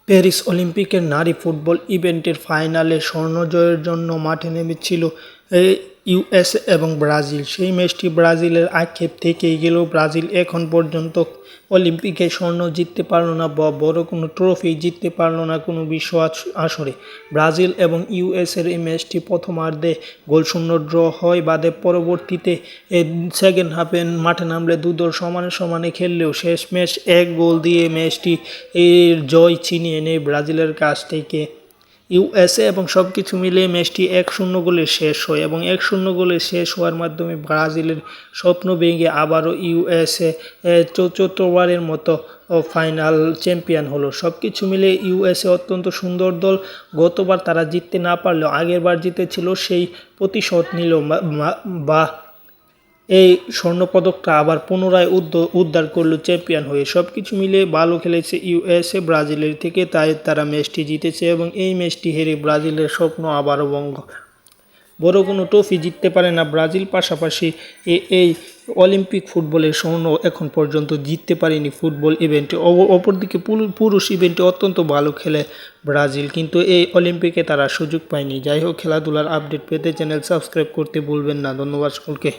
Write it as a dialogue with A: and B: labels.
A: Paris অলিম্পিকের নারী football ইভেন্টের ফাইনালে স্বর্ণ জয়ের জন্য মাঠে নেমেছিল ইউএসএ এবং ব্রাজিল। সেই ম্যাচটি ব্রাজিলের আক্ষেপ থেকেই গেলেও ব্রাজিল এখন পর্যন্ত অলিম্পিকে স্বর্ণ জিততে পারল না বা বড় কোনো ট্রফি জিততে পারল না কোনো বিশ্ব আসরে। ব্রাজিল এবং ইউএসএর এই ম্যাচটি প্রথমার্ধে গোলশূন্য ড্র হয়, বাদে পরবর্তীতে সেকেন্ড হাফে মাঠে নামলে দুই দল সমানে সমানে খেললেও শেষ ম্যাচ এক গোল দিয়ে ম্যাচটি এর জয় ছিনিয়ে নেয় ব্রাজিলের কাছ থেকে ইউএসএ এবং সব কিছু মিলিয়ে ম্যাচটি 1-0 গোলে শেষ হয় এবং 1-0 গোলে শেষ হওয়ার মাধ্যমে ব্রাজিলের স্বপ্ন ভেঙে আবারও ইউএসএ চতুর্থবারের মতো ফাইনাল চ্যাম্পিয়ন হলো। সব কিছু মিলিয়ে ইউএসএ অত্যন্ত সুন্দর দল। গতবার তারা জিততে না পারলেও আগের বার জিতেছিল, সেই প্রতিশোধ নিল বা এই স্বর্ণপদকটা আবার পুনরায় উদ্ধার করলো চ্যাম্পিয়ন হয়ে। সব কিছু মিলিয়ে ভালো খেলেছে ইউএসএ ব্রাজিলের থেকে, তাই তারা ম্যাচটি জিতেছে এবং এই ম্যাচটি হেরে ব্রাজিলের স্বপ্ন আবারও ভঙ্গ। বড় কোনো ট্রফি জিততে পারে না ব্রাজিল, পাশাপাশি এই অলিম্পিক ফুটবলের স্বর্ণ এখন পর্যন্ত জিততে পারেনি ফুটবল ইভেন্টে। অপরদিকে পুরুষ ইভেন্টে অত্যন্ত ভালো খেলে ব্রাজিল, কিন্তু এই অলিম্পিকে তারা সুযোগ পায়নি। যাই হোক, খেলাধুলার আপডেট পেতে চ্যানেল সাবস্ক্রাইব করতে ভুলবেন না। ধন্যবাদ সকলকে।